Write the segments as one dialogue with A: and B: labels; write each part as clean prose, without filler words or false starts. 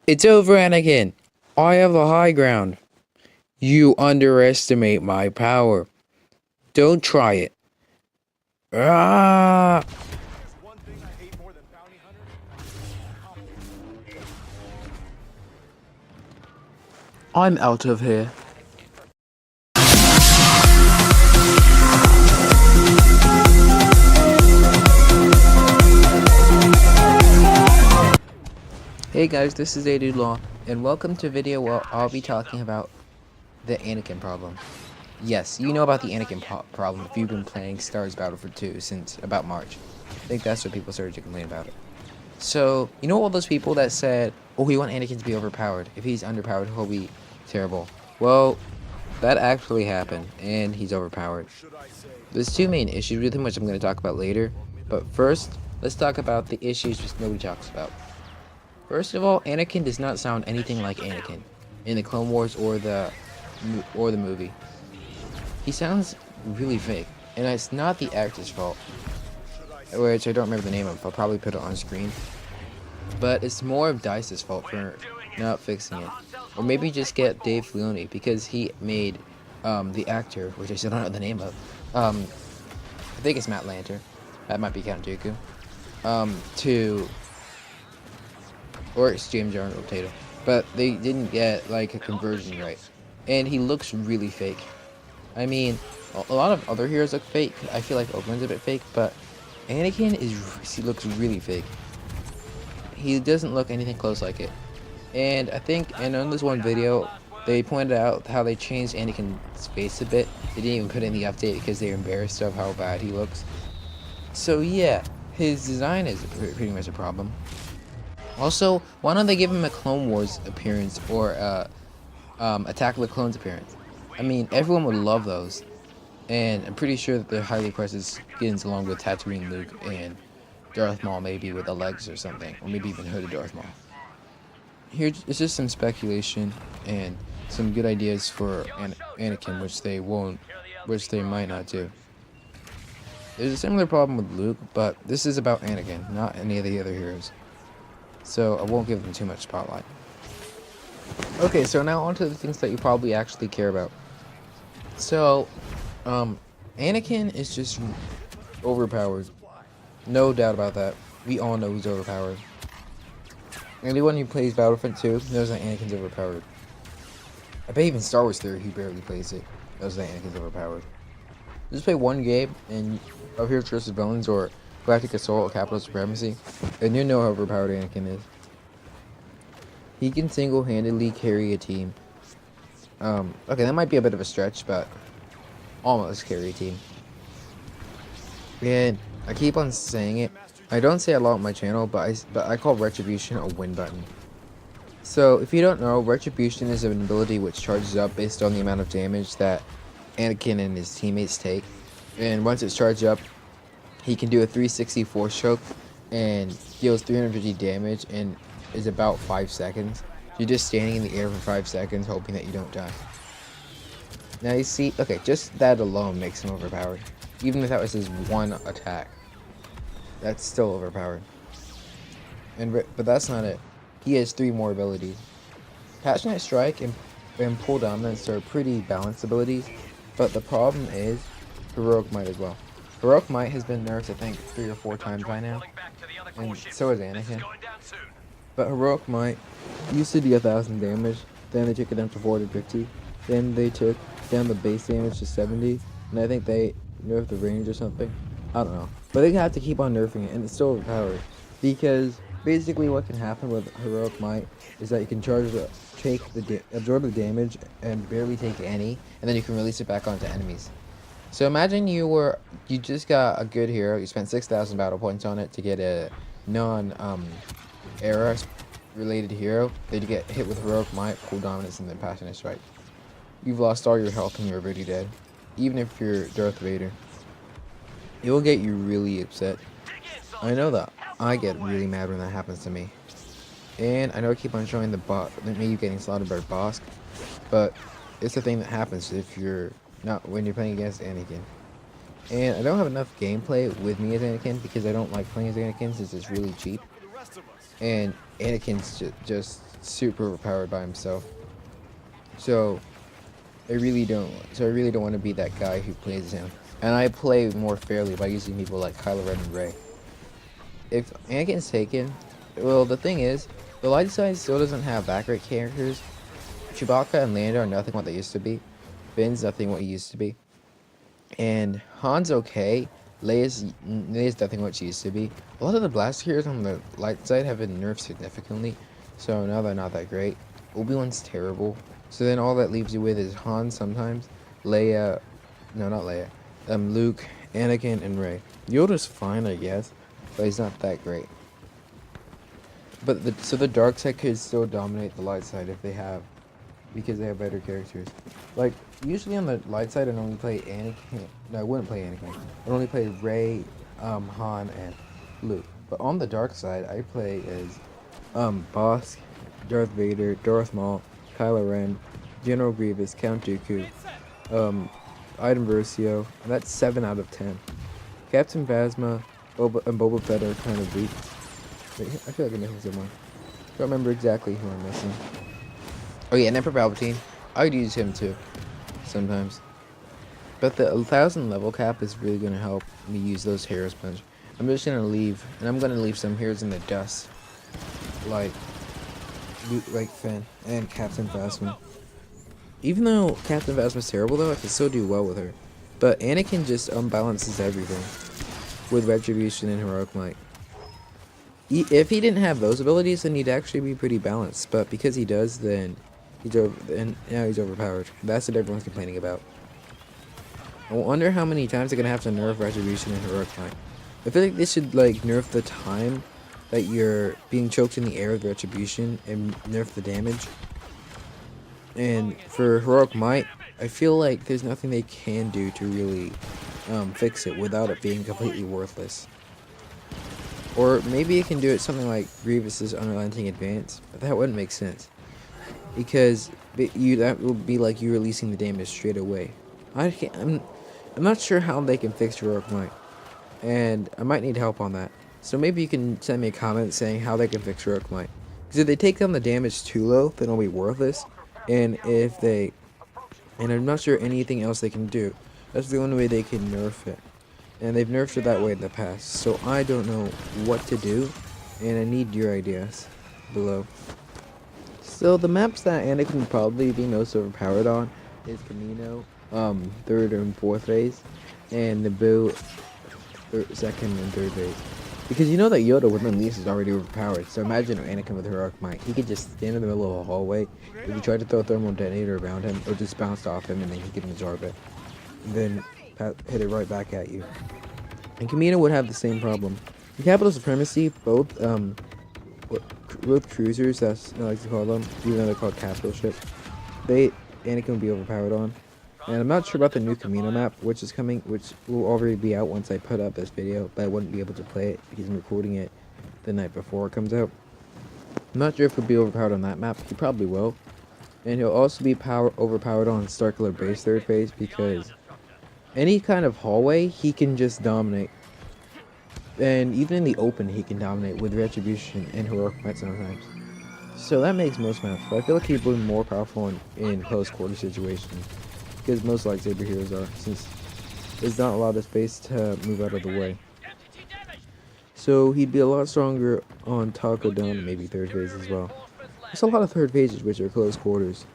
A: It's over, Anakin. I have the high ground. You underestimate my power. Don't try it. Ah! I'm out of here. Hey guys, this is Dude Law, and welcome to a video where I'll be talking about the Anakin problem. Yes, you know about the Anakin problem if you've been playing Star Wars Battlefront 2 since about March. I think that's when people started to complain about it. So, you know all those people that said, oh, we want Anakin to be overpowered. If he's underpowered, he'll be terrible. Well, that actually happened, and he's overpowered. There's two main issues with him, which I'm going to talk about later. But first, let's talk about the issues which nobody talks about. First of all, Anakin does not sound anything like Anakin in the Clone Wars or the movie. He sounds really fake, and it's not the actor's fault, which I don't remember the name of. I'll probably put it on screen. But it's more of DICE's fault for not fixing it. Or maybe just get Dave Filoni, because he made the actor, which I still don't know the name of. I think it's Matt Lanter. That might be Count Dooku. Or it's James Arnold Tatum. But they didn't get like a conversion right. And he looks really fake. I mean, a lot of other heroes look fake. I feel like Obi-Wan's a bit fake, but Anakin looks really fake. He doesn't look anything close like it. And I think, and on this one video, they pointed out how they changed Anakin's face a bit. They didn't even put in the update because they were embarrassed of how bad he looks. So yeah, his design is pretty much a problem. Also, why don't they give him a Clone Wars appearance or Attack of the Clones appearance? I mean, everyone would love those. And I'm pretty sure that they're highly pressed skins along with Tatooine Luke and Darth Maul, maybe with the legs or something. Or maybe even Hooded Darth Maul. Here, it's just some speculation and some good ideas for Anakin, which they might not do. There's a similar problem with Luke, but this is about Anakin, not any of the other heroes. So I won't give them too much spotlight. Okay, so now on to the things that you probably actually care about. So, Anakin is just overpowered. No doubt about that. We all know he's overpowered. Anyone who plays Battlefront 2 knows that Anakin's overpowered. I bet even Star Wars Theory, who barely plays it, knows that Anakin's overpowered. Just play one game and of Heroes vs. Villains or Galactic Assault or Capital Supremacy, and you know how overpowered Anakin is. He can single-handedly carry a team. Okay, that might be a bit of a stretch, but almost carry a team. And I keep on saying it. I don't say it a lot on my channel, but I call Retribution a win button. So, if you don't know, Retribution is an ability which charges up based on the amount of damage that Anakin and his teammates take. And once it's charged up, he can do a 360 force choke and deals 350 damage and is about 5 seconds. You're just standing in the air for 5 seconds hoping that you don't die. Now you see, okay, just that alone makes him overpowered. Even if that was his one attack. That's still overpowered. But that's not it. He has 3 more abilities. Passionate Strike and Pull Dominance are pretty balanced abilities, but the problem is Heroic Might as well. Heroic Might has been nerfed, I think, 3 or 4 times by now, and so is Anakin. But Heroic Might used to do 1,000 damage, then they took it down to 450, then they took down the base damage to 70, and I think they nerfed the range or something. I don't know. But they have to keep on nerfing it, and it's still overpowered. Because basically what can happen with Heroic Might is that you can absorb the damage and barely take any, and then you can release it back onto enemies. So imagine you just got a good hero, you spent 6,000 battle points on it to get a era related hero, then you get hit with Heroic Might, Full Dominance, and then Passionate Strike. You've lost all your health and you're already dead. Even if you're Darth Vader. It will get you really upset. I know that I get really mad when that happens to me. And I know I keep on showing me getting slaughtered by Bosk, but it's the thing that happens when you're playing against Anakin. And I don't have enough gameplay with me as Anakin because I don't like playing as Anakin since it's really cheap. and Anakin's just super overpowered by himself. So I really don't. So I really don't want to be that guy who plays him. And I play more fairly by using people like Kylo Ren and Rey. If Anakin's taken, well, the thing is, the light side still doesn't have background characters. Chewbacca and Lando are nothing what they used to be. Ben's nothing what he used to be. And Han's okay. Leia's nothing what she used to be. A lot of the blaster heroes on the light side have been nerfed significantly, so now they're not that great. Obi-Wan's terrible. So then all that leaves you with is Han sometimes, Leia, no, not Leia, Luke, Anakin, and Rey. Yoda's fine, I guess, but he's not that great. But the dark side could still dominate the light side if they have, because they have better characters. Like, usually on the light side, I only play Anakin. No, I wouldn't play Anakin. I only play Rey, Han, and Luke. But on the dark side, I play as Bosk, Darth Vader, Darth Maul, Kylo Ren, General Grievous, Count Dooku, Iden Versio, and that's 7 out of 10. Captain Phasma, and Boba Fett are kind of weak. Wait, I feel like I'm missing someone. Don't remember exactly who I'm missing. Oh yeah, and Emperor Palpatine. I'd use him too, sometimes. But the 1,000 level cap is really going to help me use those heroes bunch. I'm just going to leave, and I'm going to leave some heroes in the dust. Like Finn and Captain Phasma. Even though Captain Phasma's terrible though, I can still do well with her. But Anakin just unbalances everything with Retribution and Heroic Might. If he didn't have those abilities, then he'd actually be pretty balanced. But because he does, then now he's overpowered. That's what everyone's complaining about. I wonder how many times they're gonna have to nerf Retribution and Heroic Might. I feel like they should like nerf the time that you're being choked in the air with Retribution and nerf the damage. And for Heroic Might, I feel like there's nothing they can do to really fix it without it being completely worthless. Or maybe you can do it something like Grievous's Unrelenting Advance, but that wouldn't make sense. Because that would be like you releasing the damage straight away. I'm not sure how they can fix Heroic Might, and I might need help on that. So maybe you can send me a comment saying how they can fix Heroic Might. Because if they take down the damage too low, then it'll be worthless. And I'm not sure anything else they can do. That's the only way they can nerf it. And they've nerfed it that way in the past. So I don't know what to do, and I need your ideas below. So the maps that Anakin would probably be most overpowered on is Camino, 3rd and 4th phase, and Naboo, 2nd and 3rd phase. Because you know that Yoda with Unleashed is already overpowered, so imagine Anakin with Heroic Might. He could just stand in the middle of a hallway, if you try to throw a thermal detonator around him, or just bounce off him and then he can absorb it. And then hit it right back at you. And Camino would have the same problem. In Capital Supremacy, both cruisers, that's I like to call them, even though they're called capital ships, Anakin would be overpowered on. And I'm not sure about the new Camino map, which is coming, which will already be out once I put up this video, but I wouldn't be able to play it because I'm recording it the night before it comes out. I'm not sure if he'll be overpowered on that map. He probably will. And he'll also be overpowered on Starkiller Base 3rd phase because any kind of hallway, he can just dominate. And even in the open, he can dominate with Retribution and Heroic Might sometimes. So that makes most maps, but I feel like he'd be more powerful in close quarter situations. Because most lightsaber heroes are, since there's not a lot of space to move out of the way. So he'd be a lot stronger on Taco Dome and maybe 3rd phase as well. There's a lot of 3rd phases which are close quarters.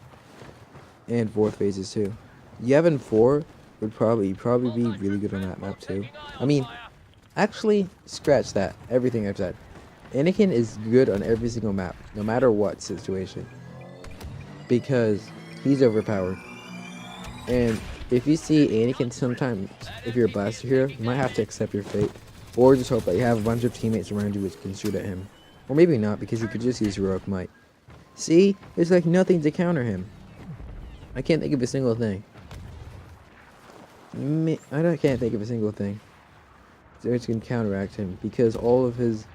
A: And 4th phases too. Yavin 4 would probably be really good on that map too. I mean, actually, scratch that. Everything I've said. Anakin is good on every single map, no matter what situation. Because he's overpowered. And if you see Anakin sometimes, if you're a blaster hero, you might have to accept your fate. Or just hope that you have a bunch of teammates around you which can shoot at him. Or maybe not, because you could just use Heroic Might. See? There's like nothing to counter him. I can't think of a single thing. I can't think of a single thing which can counteract him, because all of his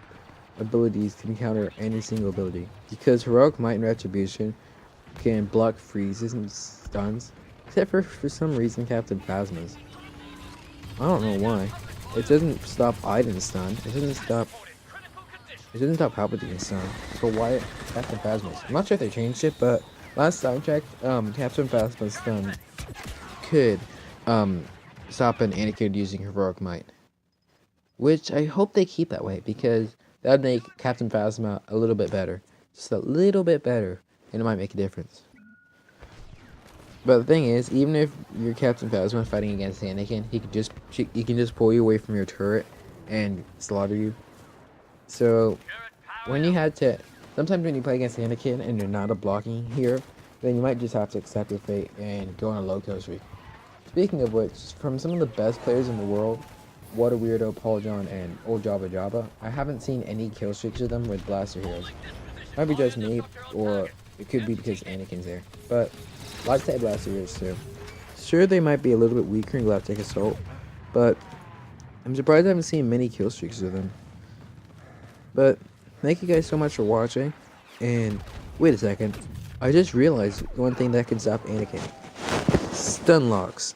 A: abilities can counter any single ability. Because Heroic Might and Retribution can block freezes and stuns. Except for some reason Captain Phasma's. I don't know why. It doesn't stop Iden's stun. It doesn't stop It doesn't stop Palpatine's son. So why Captain Phasma's? I'm not sure if they changed it, but last time I checked, Captain Phasma's son could stop an Anakin using heroic might. Which I hope they keep that way, because that would make Captain Phasma a little bit better. Just a little bit better, and it might make a difference. But the thing is, even if you're Captain Phasma fighting against Anakin, he can just pull you away from your turret and slaughter you. So when you had to, sometimes when you play against Anakin and you're not a blocking hero, then you might just have to accept your fate and go on a low kill streak. Speaking of which, from some of the best players in the world, What a Weirdo, Paul John, and Old Jabba Jabba, I haven't seen any kill streaks of them with blaster heroes. Might be just me, or it could be because Anakin's there. But light side blaster heroes too. Sure, they might be a little bit weaker in Galactic Assault, but I'm surprised I haven't seen many kill streaks of them. But thank you guys so much for watching. And wait a second, I just realized one thing that can stop Anakin. Stun locks.